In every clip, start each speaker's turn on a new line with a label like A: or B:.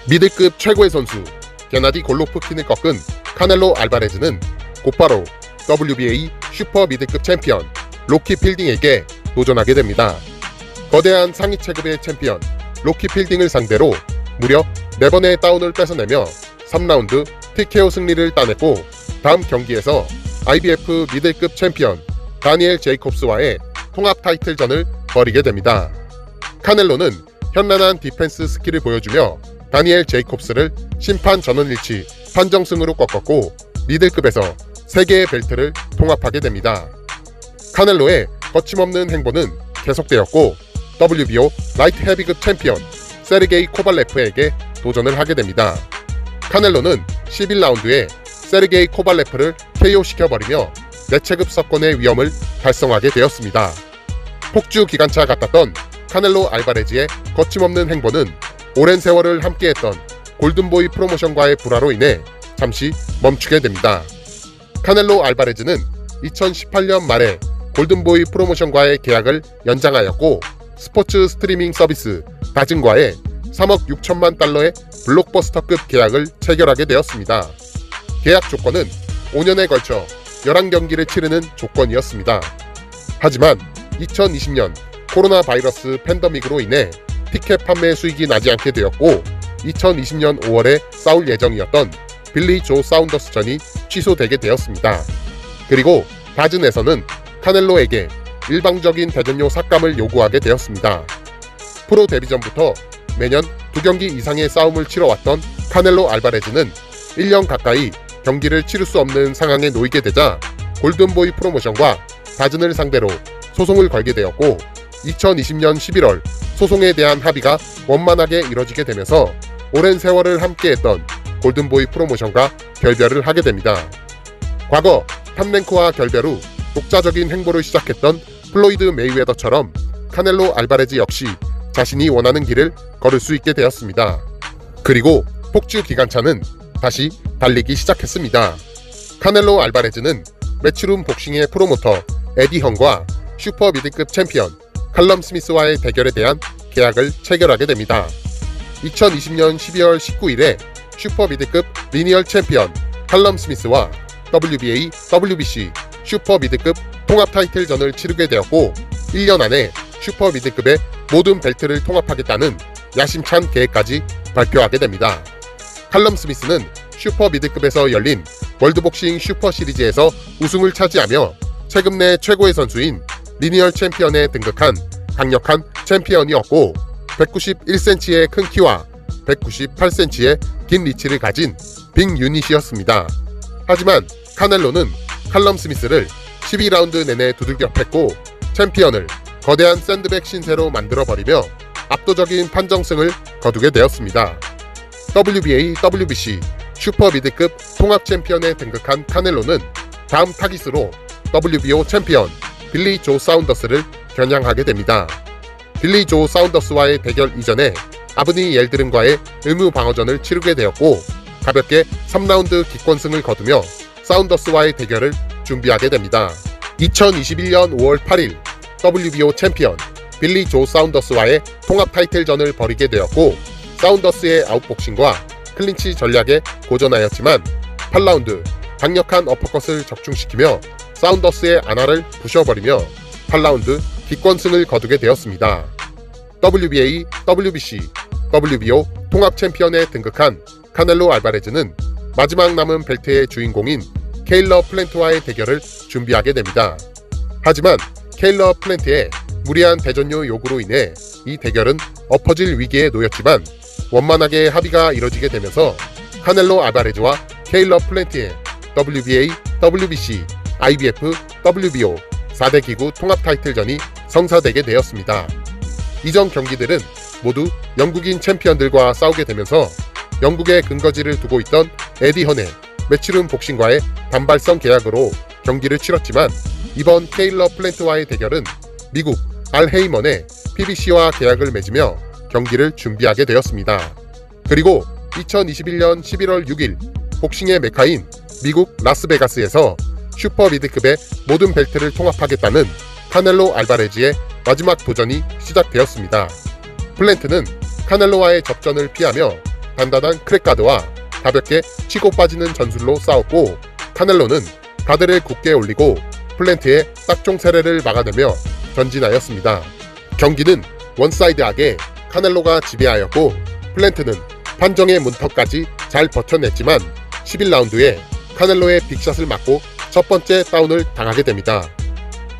A: 미들급 최고의 선수 게나디 골로프킨을 꺾은 카넬로 알바레즈는 곧바로 WBA 슈퍼 미들급 챔피언 로키 필딩에게 도전하게 됩니다. 거대한 상위 체급의 챔피언 로키 필딩을 상대로 무려 4번의 다운을 뺏어내며 3라운드 TKO 승리를 따냈고, 다음 경기에서 IBF 미들급 챔피언 다니엘 제이콥스와의 통합 타이틀전을 벌이게 됩니다. 카넬로는 현란한 디펜스 스킬을 보여주며 다니엘 제이콥스를 심판 전원일치 판정승으로 꺾었고, 미들급에서 3개의 벨트를 통합하게 됩니다. 카넬로의 거침없는 행보는 계속되었고, WBO 라이트 헤비급 챔피언 세르게이 코발레프에게 도전을 하게 됩니다. 카넬로는 11라운드에 세르게이 코발레프를 KO시켜버리며 내체급 석권의 위험을 달성하게 되었습니다. 폭주 기관차 같았던 카넬로 알바레즈의 거침없는 행보는 오랜 세월을 함께했던 골든보이 프로모션과의 불화로 인해 잠시 멈추게 됩니다. 카넬로 알바레즈는 2018년 말에 골든보이 프로모션과의 계약을 연장하였고, 스포츠 스트리밍 서비스 다즌과의 3억 6천만 달러의 블록버스터급 계약을 체결하게 되었습니다. 계약 조건은 5년에 걸쳐 11경기를 치르는 조건이었습니다. 하지만 2020년 코로나 바이러스 팬데믹으로 인해 티켓 판매 수익이 나지 않게 되었고, 2020년 5월에 싸울 예정이었던 빌리 조 사운더스전이 취소되게 되었습니다. 그리고 다즌에서는 카넬로에게 일방적인 대전료 삭감을 요구하게 되었습니다. 프로 데뷔 전부터 매년 2경기 이상의 싸움을 치러왔던 카넬로 알바레즈는 1년 가까이 경기를 치를 수 없는 상황에 놓이게 되자 골든보이 프로모션과 다즌을 상대로 소송을 걸게 되었고, 2020년 11월 소송에 대한 합의가 원만하게 이뤄지게 되면서 오랜 세월을 함께했던 골든보이 프로모션과 결별을 하게 됩니다. 과거 탑랭크와 결별 후 독자적인 행보를 시작했던 플로이드 메이웨더처럼 카넬로 알바레즈 역시 자신이 원하는 길을 걸을 수 있게 되었습니다. 그리고 폭주 기관차는 다시 달리기 시작했습니다. 카넬로 알바레즈는 매치룸 복싱의 프로모터 에디 형과 슈퍼 미들급 챔피언 칼럼 스미스와의 대결에 대한 계약을 체결하게 됩니다. 2020년 12월 19일에 슈퍼 미들급 리니얼 챔피언 칼럼 스미스와 WBA, WBC 슈퍼 미들급 통합 타이틀전을 치르게 되었고, 1년 안에 슈퍼 미들급의 모든 벨트를 통합하겠다는 야심찬 계획까지 발표하게 됩니다. 칼럼 스미스는 슈퍼 미들급에서 열린 월드복싱 슈퍼 시리즈에서 우승을 차지하며 최근 내 최고의 선수인 리니얼 챔피언에 등극한 강력한 챔피언이었고, 191cm의 큰 키와 198cm의 긴 리치를 가진 빅 유닛이었습니다. 하지만 카넬로는 칼럼 스미스를 12라운드 내내 두들겨 팼고 챔피언을 거대한 샌드백 신세로 만들어버리며 압도적인 판정승을 거두게 되었습니다. WBA, WBC 슈퍼 미드급 통합 챔피언에 등극한 카넬로는 다음 타깃으로 WBO 챔피언 빌리 조 사운더스를 겨냥하게 됩니다. 빌리 조 사운더스와의 대결 이전에 아브니 옐드른과의 의무 방어전을 치르게 되었고, 가볍게 3라운드 기권승을 거두며 사운더스와의 대결을 준비하게 됩니다. 2021년 5월 8일 WBO 챔피언 빌리 조 사운더스와의 통합 타이틀전을 벌이게 되었고, 사운더스의 아웃복싱과 클린치 전략에 고전하였지만 8라운드 강력한 어퍼컷을 적중시키며 사운더스의 안화를 부셔버리며 8라운드 기권승을 거두게 되었습니다. WBA, WBC, WBO 통합 챔피언에 등극한 카넬로 알바레즈는 마지막 남은 벨트의 주인공인 케일러 플랜트와의 대결을 준비하게 됩니다. 하지만 케일러 플랜트의 무리한 대전료 요구로 인해 이 대결은 엎어질 위기에 놓였지만 원만하게 합의가 이뤄지게 되면서 카넬로 알바레즈와 케일러 플랜트의 WBA, WBC, IBF, WBO 4대 기구 통합 타이틀전이 성사되게 되었습니다. 이전 경기들은 모두 영국인 챔피언들과 싸우게 되면서 영국의 근거지를 두고 있던 에디 헌의 매치룸 복싱과의 단발성 계약으로 경기를 치렀지만, 이번 케일러 플랜트와의 대결은 미국 알 헤이먼의 PBC와 계약을 맺으며 경기를 준비하게 되었습니다. 그리고 2021년 11월 6일 복싱의 메카인 미국 라스베가스에서 슈퍼 미드급의 모든 벨트를 통합하겠다는 카넬로 알바레즈의 마지막 도전이 시작되었습니다. 플랜트는 카넬로와의 접전을 피하며 단단한 크랙가드와 가볍게 치고 빠지는 전술로 싸웠고, 카넬로는 가드를 굳게 올리고 플랜트의 딱총 세례를 막아내며 전진하였습니다. 경기는 원사이드하게 카넬로가 지배하였고, 플랜트는 판정의 문턱까지 잘 버텨냈지만 11라운드에 카넬로의 빅샷을 맞고 첫 번째 다운을 당하게 됩니다.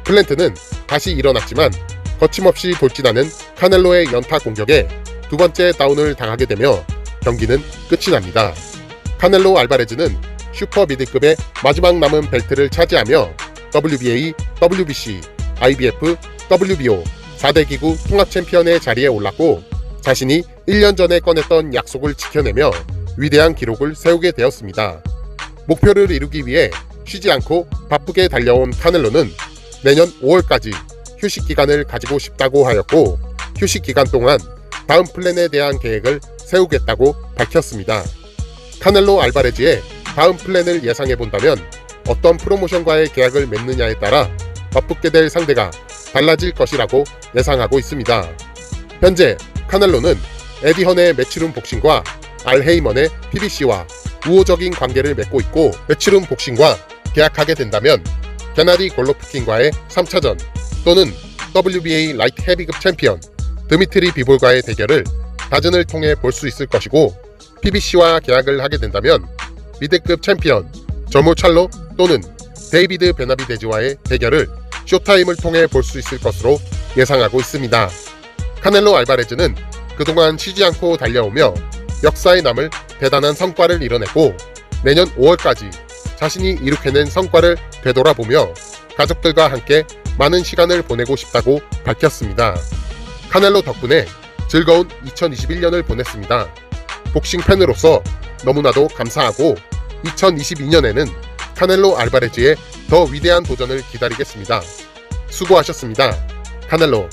A: 플랜트는 다시 일어났지만 거침없이 돌진하는 카넬로의 연타 공격에 두 번째 다운을 당하게 되며 경기는 끝이 납니다. 카넬로 알바레즈는 슈퍼 미드급의 마지막 남은 벨트를 차지하며 WBA, WBC, IBF, WBO 4대 기구 통합 챔피언의 자리에 올랐고, 자신이 1년 전에 꺼냈던 약속을 지켜내며 위대한 기록을 세우게 되었습니다. 목표를 이루기 위해 쉬지 않고 바쁘게 달려온 카넬로는 내년 5월까지 휴식 기간을 가지고 싶다고 하였고, 휴식 기간 동안 다음 플랜에 대한 계획을 세우겠다고 밝혔습니다. 카넬로 알바레즈의 다음 플랜을 예상해 본다면 어떤 프로모션과의 계약을 맺느냐에 따라 맞붙게 될 상대가 달라질 것이라고 예상하고 있습니다. 현재 카넬로는 에디 헌의 매치룸 복싱과 알 헤이먼의 PBC와 우호적인 관계를 맺고 있고, 매치룸 복싱과 계약하게 된다면 게나디 골로프킨과의 3차전 또는 WBA 라이트 헤비급 챔피언 드미트리 비볼과의 대결을 다즌을 통해 볼 수 있을 것이고, PBC와 계약을 하게 된다면 미드급 챔피언 저무 찰로 또는 데이비드 베나비데즈와의 대결을 쇼타임을 통해 볼 수 있을 것으로 예상하고 있습니다. 카넬로 알바레즈는 그동안 쉬지 않고 달려오며 역사에 남을 대단한 성과를 이뤄냈고, 내년 5월까지 자신이 이룩해낸 성과를 되돌아보며 가족들과 함께 많은 시간을 보내고 싶다고 밝혔습니다. 카넬로 덕분에 즐거운 2021년을 보냈습니다. 복싱 팬으로서 너무나도 감사하고 2022년에는 카넬로 알바레즈의 더 위대한 도전을 기다리겠습니다. 수고하셨습니다. 카넬로